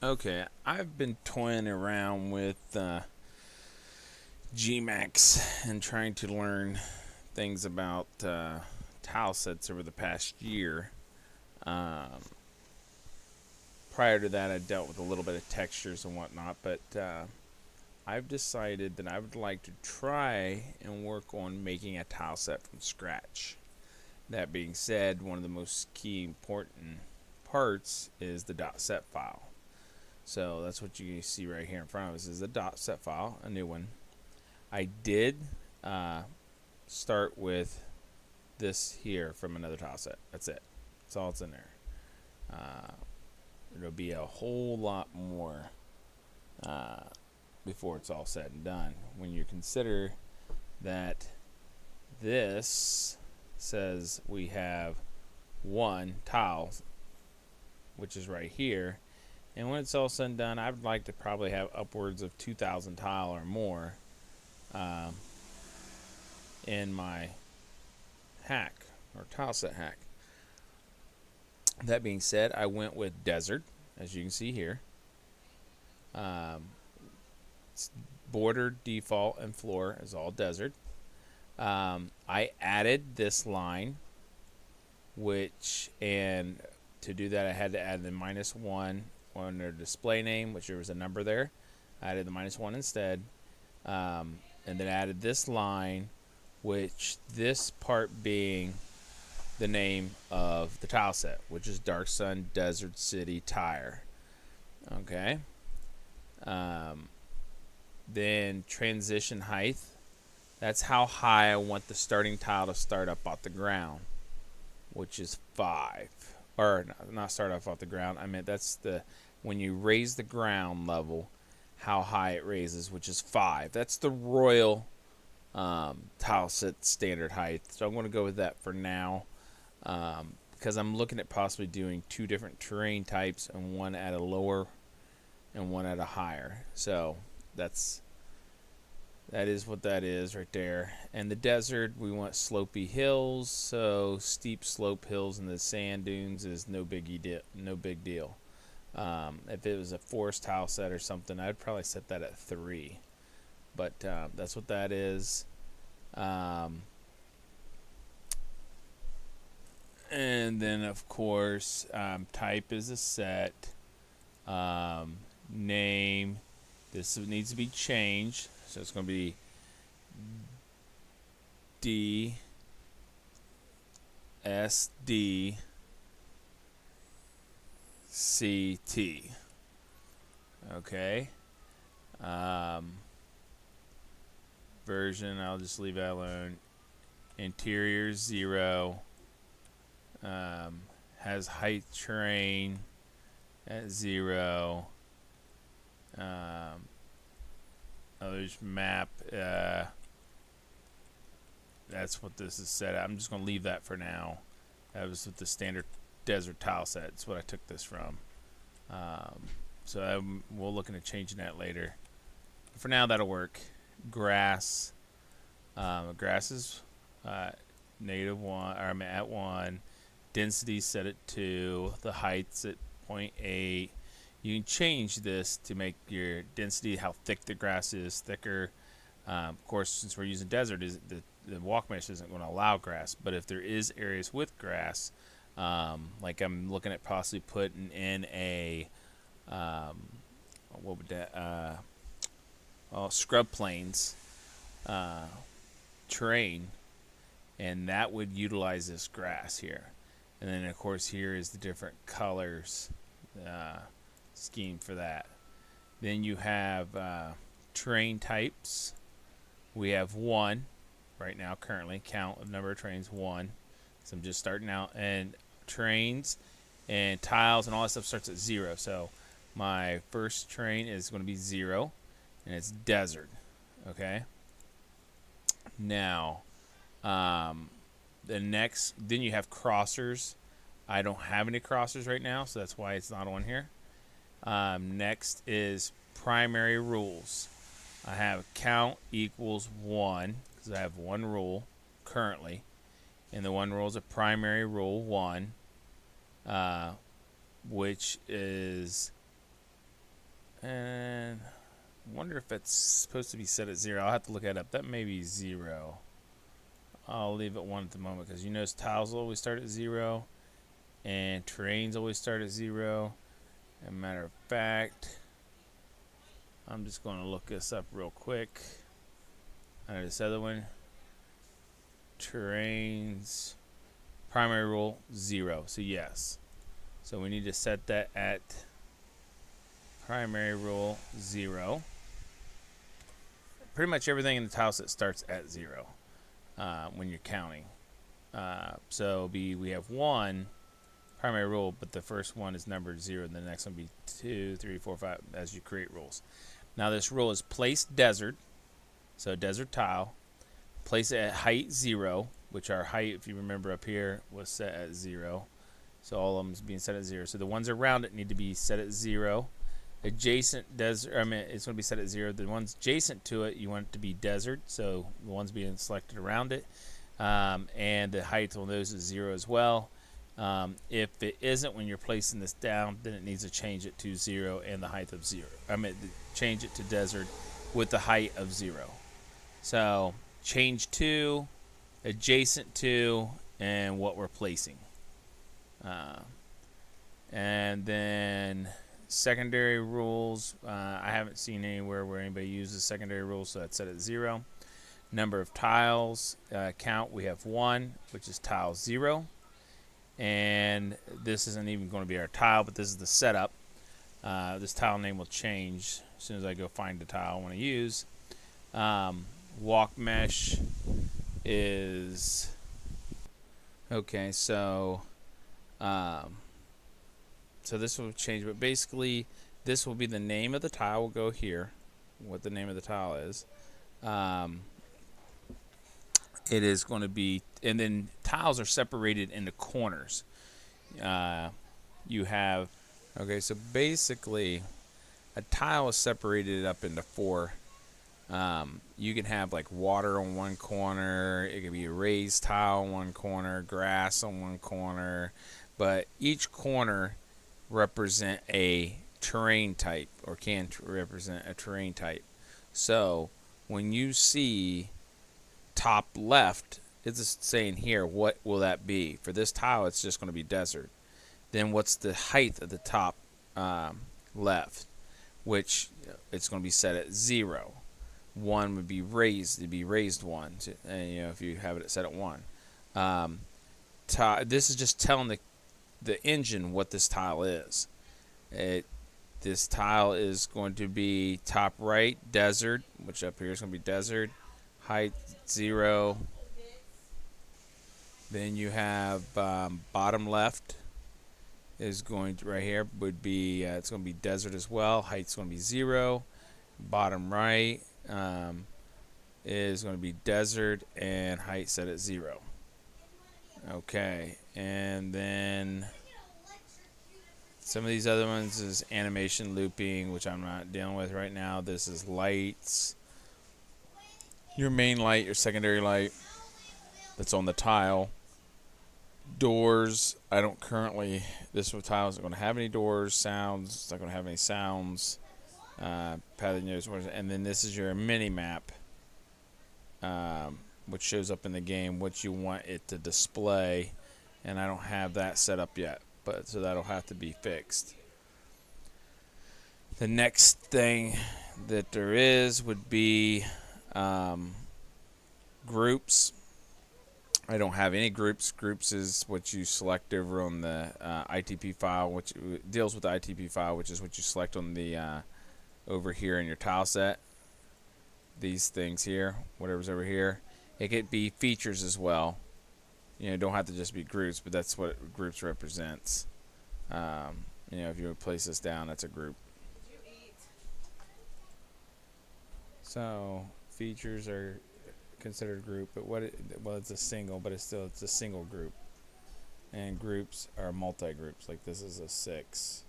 Okay, I've been toying around with Gmax and trying to learn things about tile sets over the past year. Um, Prior to that, I dealt with a little bit of textures and whatnot, but I've decided that I would like to try and work on making a tile set from scratch. That being said, one of the most key important parts is the .set file. So that's what you see right here in front of us is a .set file, a new one. I did start with this here from another tile set. That's it. That's all that's in there. There'll be a whole lot more before it's all said and done. When you consider that this says we have one tile, which is right here, and when it's all said and done, I would like to probably have upwards of 2,000 tile or more in my hack or tile set hack. That being said, I went with desert, as you can see here. Border, default, and floor is all desert. I added this line, and to do that I had to add the -1 on their display name, which there was a number there. I added the -1 instead, and then added this line, which this part being the name of the tile set, which is Dark Sun Desert City Tire. Okay. Then transition height. That's how high I want the starting tile to start up off the ground, which is 5. Or not start off the ground. I meant that's when you raise the ground level, how high it raises, which is 5. That's the royal tile set standard height. So I'm going to go with that for now. Because I'm looking at possibly doing 2 different terrain types, and one at a lower and one at a higher. So that is what that is right there. And the desert, we want slopey hills, so steep slope hills and the sand dunes is no big deal. If it was a forest tile set or something, I'd probably set that at 3. But that's what that is. And then, of course, type is a set. Name, this needs to be changed. So it's going to be DSDCT. Okay. Version, I'll just leave that alone. Interior 0. Has height terrain at 0. Others map. That's what this is set at. I'm just going to leave that for now. That was with the standard desert tile set. That's what I took this from. So we'll look into changing that later. But for now, that'll work. Grass. Grass is -1, or I mean at 1. Density set at 2. The height's at 0.8. You can change this to make your density, how thick the grass is, thicker. Of course, since we're using desert, the walk mesh isn't going to allow grass. But if there is areas with grass, like I'm looking at possibly putting in a what would that? Scrub plains terrain, and that would utilize this grass here. And then, of course, here is the different colors scheme for that. Then you have terrain types. We have 1 right now, currently. Count of number of terrains, 1. So I'm just starting out. And terrains and tiles and all that stuff starts at 0. So my first terrain is going to be 0, and it's desert. Okay. Now, then you have crossers. I don't have any crossers right now, so that's why it's not on here. Next is primary rules. I have count equals 1 because I have 1 rule currently, and the 1 rule is a primary rule 1, which is And I wonder if it's supposed to be set at 0. I'll have to look that up. That may be 0. I'll leave it 1 at the moment because you notice tiles will always start at 0 and terrains always start at 0. As a matter of fact, I'm just going to look this up real quick. Under this other one, terrains, primary rule 0. So yes. So we need to set that at primary rule 0. Pretty much everything in the tile set starts at 0 when you're counting. So we have 1 primary rule, but the first one is numbered 0, and the next one will be 2, 3, 4, 5 as you create rules. Now this rule is place desert, so desert tile. Place it at height 0, which our height, if you remember up here, was set at 0. So all of them is being set at 0. So the ones around it need to be set at 0. Adjacent desert, it's going to be set at 0. The ones adjacent to it, you want it to be desert. So the ones being selected around it, and the height on those is 0 as well. If it isn't when you're placing this down, then it needs to change it to 0 and the height of 0. Change it to desert with the height of 0. So change to, adjacent to, and what we're placing. And then secondary rules. I haven't seen anywhere where anybody uses secondary rules, so that's set at 0. Number of tiles count, we have 1, which is tile 0. And this isn't even going to be our tile, but this is the setup. This tile name will change as soon as I go find the tile I want to use. Walk mesh is okay. So this will change, but basically this will be the name of the tile. Will go here, what the name of the tile is. It is going to be, and then tiles are separated into corners. You have, okay, so basically a tile is separated up into 4. You can have like water on one corner, it could be a raised tile on one corner, grass on one corner, but each corner represent a terrain type, or can represent a terrain type. So when you see top left, it's just saying here, what will that be? For this tile, it's just going to be desert. Then what's the height of the top left? Which it's going to be set at 0. 1 would be raised. It'd be raised 1. And, if you have it set at 1. This is just telling the engine what this tile is. This tile is going to be top right, desert, which up here is going to be desert. Height 0. Then you have bottom left is going to, right here would be it's going to be desert as well. Height's going to be 0. Bottom right is going to be desert and height set at 0. Okay, and then some of these other ones is animation looping, which I'm not dealing with right now. This is lights. Your main light, your secondary light that's on the tile. Doors, I don't currently, this tile isn't going to have any doors. Sounds, it's not going to have any sounds. Pathing notes, and then this is your mini map, which shows up in the game what you want it to display, and I don't have that set up yet, but so that'll have to be fixed. The next thing that there is would be groups. I don't have any groups. Groups is what you select over on the ITP file, which deals with the ITP file, which is what you select on the over here in your tile set. These things here, whatever's over here. It could be features as well. Don't have to just be groups, but that's what groups represents. If you would place this down, that's a group. So features are considered a group, but well, it's a single, but it's a single group. And groups are multi-groups. Like this is a 6.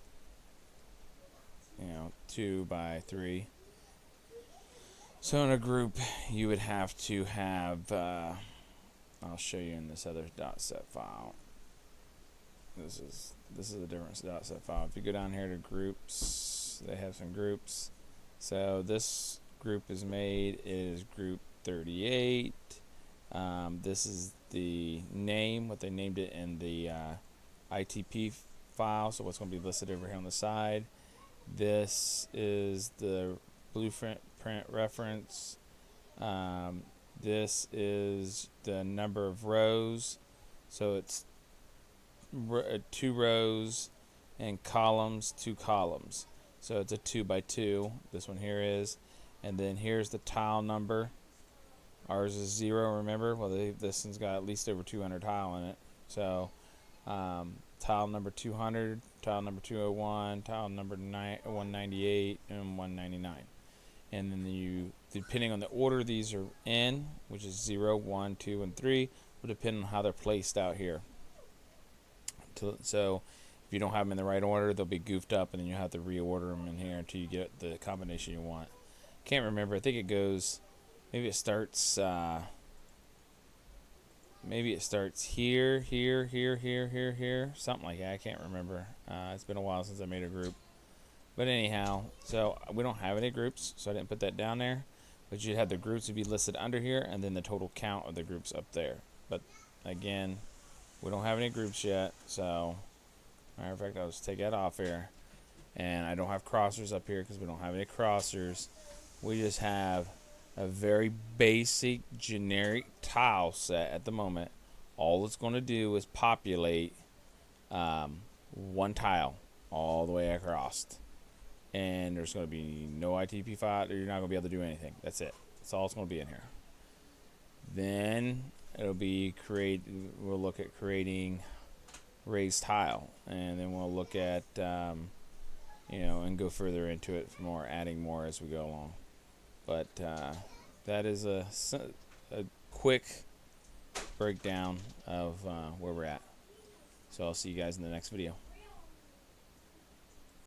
2 by 3. So in a group, you would have to have. I'll show you in this other .set file. This is a different .set file. If you go down here to groups, So they have some groups. So this group is made. It is group 38. This is the name, what they named it in the ITP file. So what's going to be listed over here on the side. This is the blueprint reference. This is the number of rows. So it's 2 rows and columns, 2 columns. So it's a 2 by 2. This one here is. And then here's the tile number. Ours is 0, remember? Well, this one's got at least over 200 tile in it. So tile number 200, tile number 201, tile number 198, and 199. And then you, depending on the order these are in, which is 0, 1, 2, and 3, will depend on how they're placed out here. So if you don't have them in the right order, they'll be goofed up, and then you have to reorder them in here until you get the combination you want. Can't remember. I think it goes, maybe it starts here, here, here, here, here, here, something like that. I can't remember. It's been a while since I made a group. But anyhow, so we don't have any groups, so I didn't put that down there. But you'd have the groups to be listed under here, and then the total count of the groups up there. But again, we don't have any groups yet, so matter of fact, I'll just take that off here. And I don't have crossers up here because we don't have any crossers. We just have a very basic generic tile set at the moment. All it's going to do is populate one tile all the way across. And there's going to be no ITP file, or you're not going to be able to do anything. That's it. That's all it's going to be in here. Then it'll be we'll look at creating raised tile, and then we'll look at and go further into it for more, adding more as we go along. But that is a quick breakdown of where we're at. So I'll see you guys in the next video.